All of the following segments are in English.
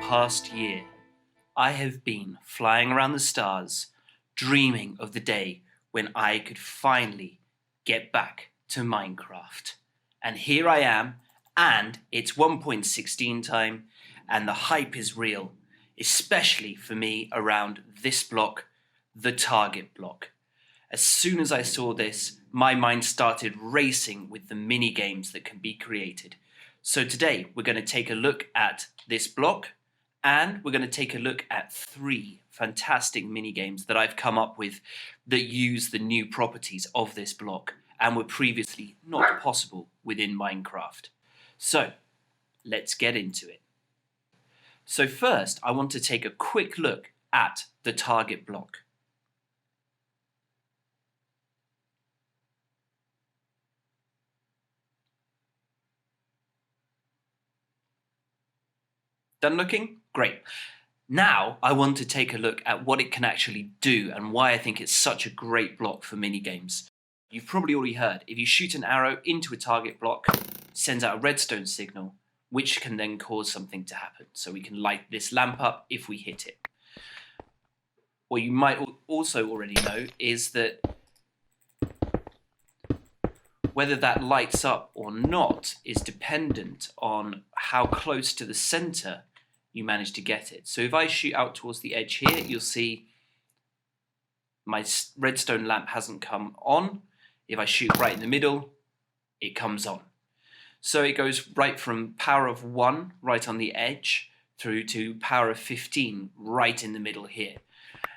past year, I have been flying around the stars, dreaming of the day when I could finally get back to Minecraft. And here I am, and it's 1.16 time, and the hype is real, especially for me around this block, the target block. As soon as I saw this, my mind started racing with the mini games that can be created. So today we're going to take a look at this block, and we're going to take a look at 3 fantastic mini games that I've come up with that use the new properties of this block and were previously not possible within Minecraft. So let's get into it. So first, I want to take a quick look at the target block. Done looking? Great. Now I want to take a look at what it can actually do and why I think it's such a great block for minigames. You've probably already heard, if you shoot an arrow into a target block, it sends out a redstone signal, which can then cause something to happen. So we can light this lamp up if we hit it. What you might also already know is that whether that lights up or not is dependent on how close to the center you manage to get it. So if I shoot out towards the edge here, you'll see my redstone lamp hasn't come on. If I shoot right in the middle, it comes on. So it goes right from power of 1 right on the edge through to power of 15 right in the middle here.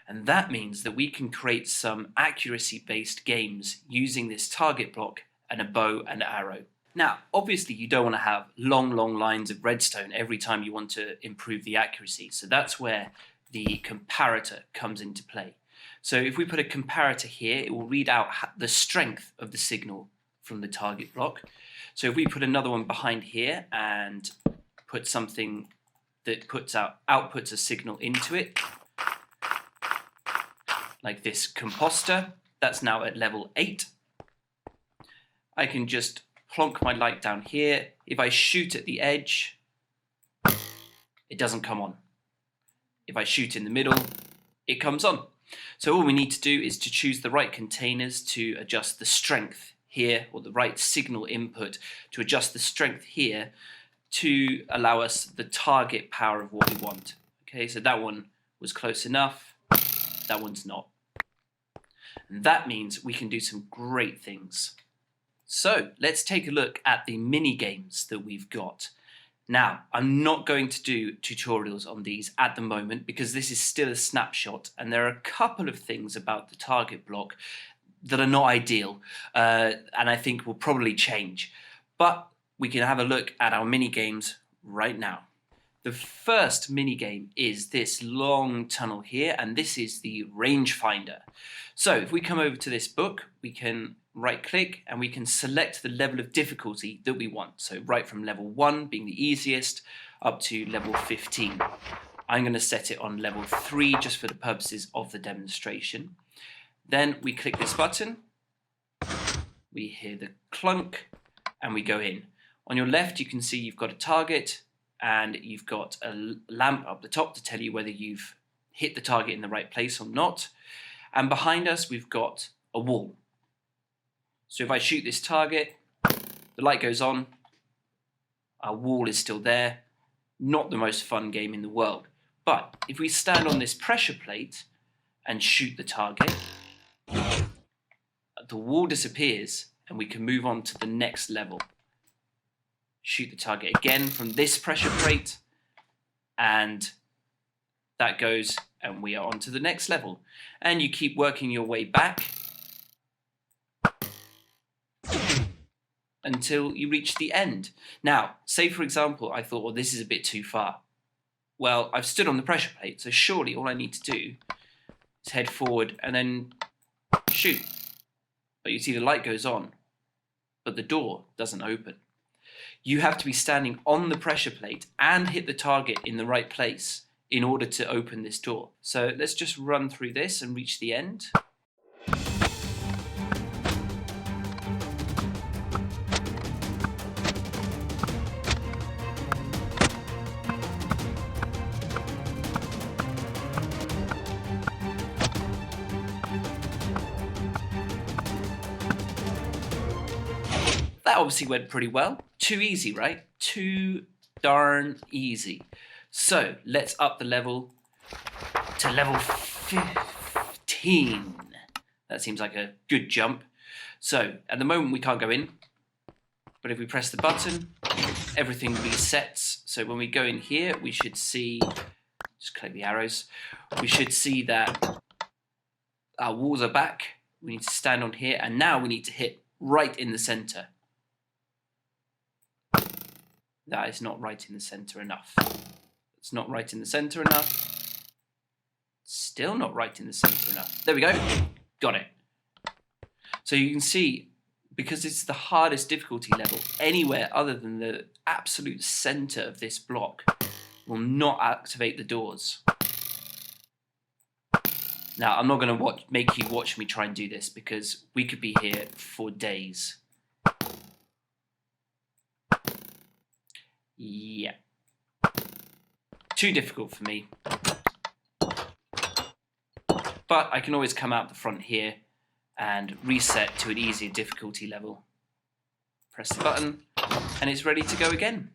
And that means that we can create some accuracy-based games using this target block and a bow and arrow. Now, obviously you don't want to have long lines of redstone every time you want to improve the accuracy. So that's where the comparator comes into play. So if we put a comparator here, it will read out the strength of the signal from the target block. So if we put another one behind here and put something that outputs a signal into it, like this composter, that's now at level 8. I can just plonk my light down here. If I shoot at the edge, it doesn't come on. If I shoot in the middle, it comes on. So all we need to do is to choose the right containers to adjust the strength here, or the right signal input to adjust the strength here to allow us the target power of what we want. Okay, so that one was close enough, that one's not. And that means we can do some great things. So let's take a look at the mini games that we've got. Now, I'm not going to do tutorials on these at the moment because this is still a snapshot, and there are a couple of things about the target block that are not ideal and I think will probably change. But we can have a look at our mini games right now. The first mini game is this long tunnel here, and this is the rangefinder. So if we come over to this book, we can right click and we can select the level of difficulty that we want. So right from level 1 being the easiest up to level 15. I'm going to set it on level 3 just for the purposes of the demonstration. Then we click this button, we hear the clunk, and we go in. On your left you can see you've got a target and you've got a lamp up the top to tell you whether you've hit the target in the right place or not. And behind us we've got a wall. So if I shoot this target, the light goes on, our wall is still there. Not the most fun game in the world. But if we stand on this pressure plate and shoot the target, the wall disappears and we can move on to the next level. Shoot the target again from this pressure plate, and that goes, and we are on to the next level. And you keep working your way back until you reach the end. Now, say for example, I thought, well, this is a bit too far. Well, I've stood on the pressure plate, so surely all I need to do is head forward and then shoot. But you see the light goes on, but the door doesn't open. You have to be standing on the pressure plate and hit the target in the right place in order to open this door. So let's just run through this and reach the end. that obviously went pretty well. Too easy, right? Too darn easy. So let's up the level to level 15. That seems like a good jump. So at the moment we can't go in, but if we press the button, everything resets. So when we go in here, we should see, just click the arrows, we should see that our walls are back. We need to stand on here, and now we need to hit right in the center. That is not right in the center enough. It's not right in the center enough. Still not right in the center enough. There we go. Got it. So you can see, because it's the hardest difficulty level, anywhere other than the absolute center of this block will not activate the doors. Now, I'm not going to make you watch me try and do this, because we could be here for days. Yeah. Too difficult for me. But I can always come out the front here and reset to an easier difficulty level. Press the button and it's ready to go again.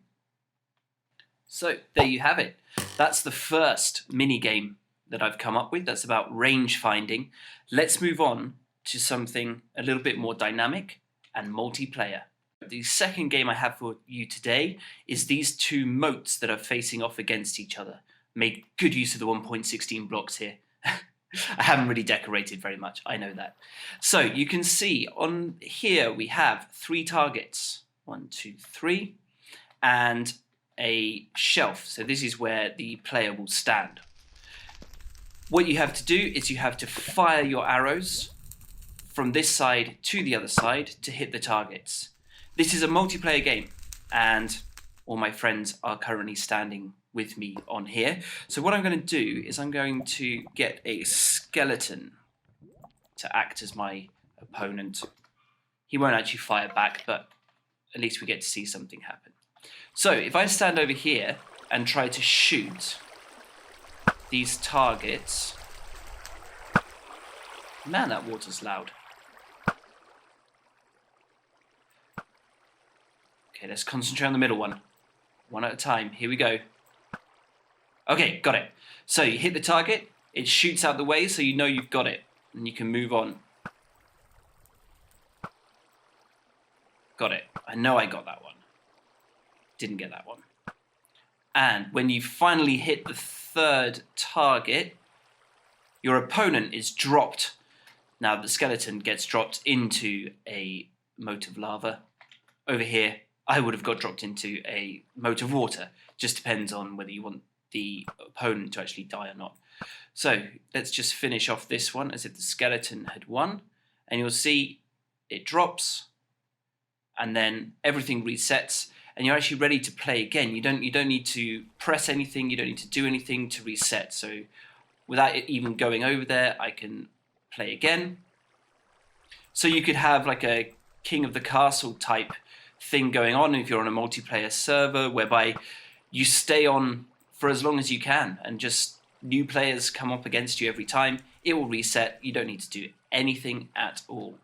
So there you have it. That's the first mini game that I've come up with. That's about range finding. Let's move on to something a little bit more dynamic and multiplayer. The second game I have for you today is these two moats that are facing off against each other. Made good use of the 1.16 blocks here. I haven't really decorated very much, I know that. So you can see on here we have 3 targets. 1, 2, 3. And a shelf. So this is where the player will stand. What you have to do is you have to fire your arrows from this side to the other side to hit the targets. This is a multiplayer game, and all my friends are currently standing with me on here. So what I'm going to do is I'm going to get a skeleton to act as my opponent. He won't actually fire back, but at least we get to see something happen. So if I stand over here and try to shoot these targets... Man, that water's loud. Okay, let's concentrate on the middle one. One at a time. Here we go. Okay, got it. So you hit the target, it shoots out the way so you know you've got it, and you can move on. Got it. I know I got that one. Didn't get that one. And when you finally hit the third target, your opponent is dropped. Now the skeleton gets dropped into a moat of lava. Over here, I would have got dropped into a moat of water. Just depends on whether you want the opponent to actually die or not. So let's just finish off this one as if the skeleton had won. And you'll see it drops, and then everything resets, and you're actually ready to play again. You don't need to press anything, you don't need to do anything to reset. So without it even going over there, I can play again. So you could have like a King of the Castle type thing going on if you're on a multiplayer server, whereby you stay on for as long as you can, and just new players come up against you every time. It will reset. You don't need to do anything at all.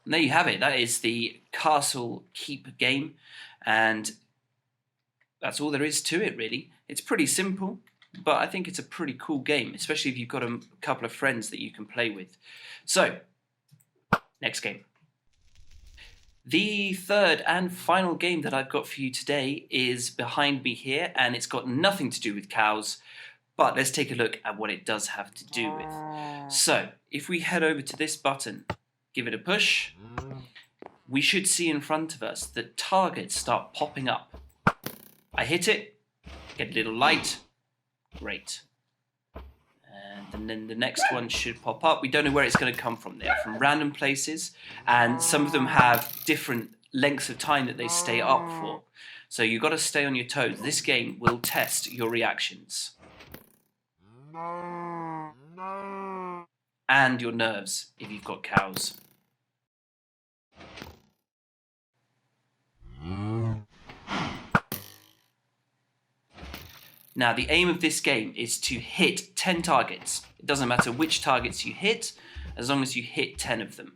And there you have it. That is the Castle Keep game, and that's all there is to it, really. It's pretty simple, but I think it's a pretty cool game, especially if you've got a couple of friends that you can play with. So, next game. The third and final game that I've got for you today is behind me here, and it's got nothing to do with cows, but let's take a look at what it does have to do with. So, if we head over to this button, give it a push, we should see in front of us that targets start popping up. I hit it, get a little light, great. And then the next one should pop up. We don't know where it's going to come from. They're from random places, and some of them have different lengths of time that they stay up for. So you've got to stay on your toes. This game will test your reactions. And your nerves if you've got cows. Now, the aim of this game is to hit 10 targets. It doesn't matter which targets you hit, as long as you hit 10 of them.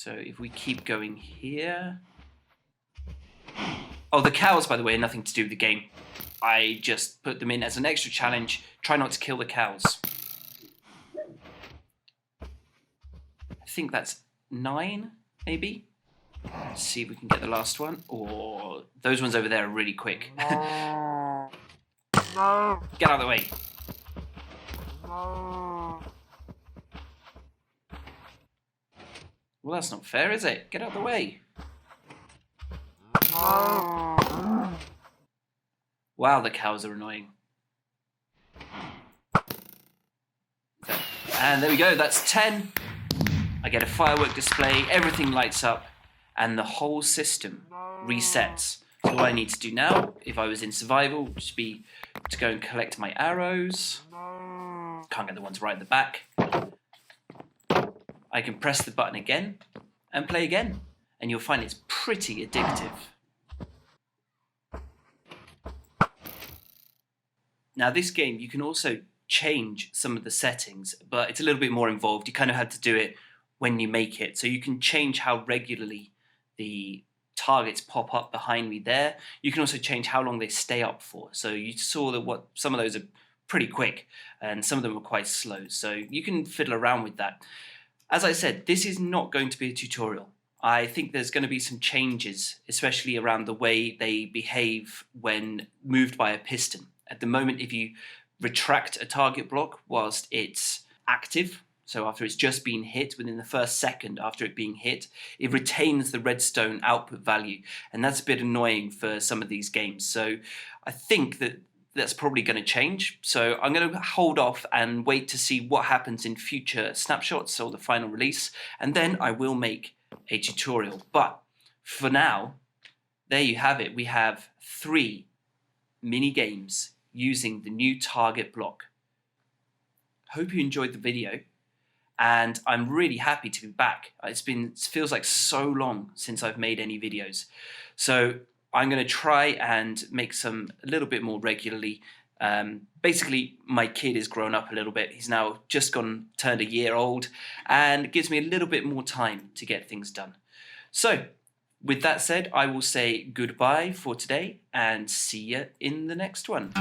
So if we keep going here... Oh, the cows, by the way, are nothing to do with the game. I just put them in as an extra challenge. Try not to kill the cows. I think that's 9, maybe? Let's see if we can get the last one. Or those ones over there are really quick. Get out of the way. Well, that's not fair, is it? Get out of the way. Wow, the cows are annoying. And there we go, that's 10. I get a firework display, everything lights up, and the whole system resets. So all I need to do now, if I was in survival, would just be to go and collect my arrows. Can't get the ones right at the back. I can press the button again and play again, and you'll find it's pretty addictive. Now this game, you can also change some of the settings, but it's a little bit more involved. You kind of have to do it when you make it. So you can change how regularly the targets pop up behind me there. You can also change how long they stay up for. So you saw that some of those are pretty quick and some of them are quite slow. So you can fiddle around with that. As I said, this is not going to be a tutorial. I think there's going to be some changes, especially around the way they behave when moved by a piston. At the moment, if you retract a target block whilst it's active, so after it's just been hit, within the first second after it being hit, it retains the redstone output value. And that's a bit annoying for some of these games. So I think that that's probably going to change. So I'm going to hold off and wait to see what happens in future snapshots or the final release. And then I will make a tutorial. But for now, there you have it. We have 3 mini games using the new target block. Hope you enjoyed the video, and I'm really happy to be back. It feels like so long since I've made any videos. So I'm going to try and make some a little bit more regularly. Basically, my kid is grown up a little bit. He's now just turned a year old, and it gives me a little bit more time to get things done. So with that said, I will say goodbye for today and see you in the next one.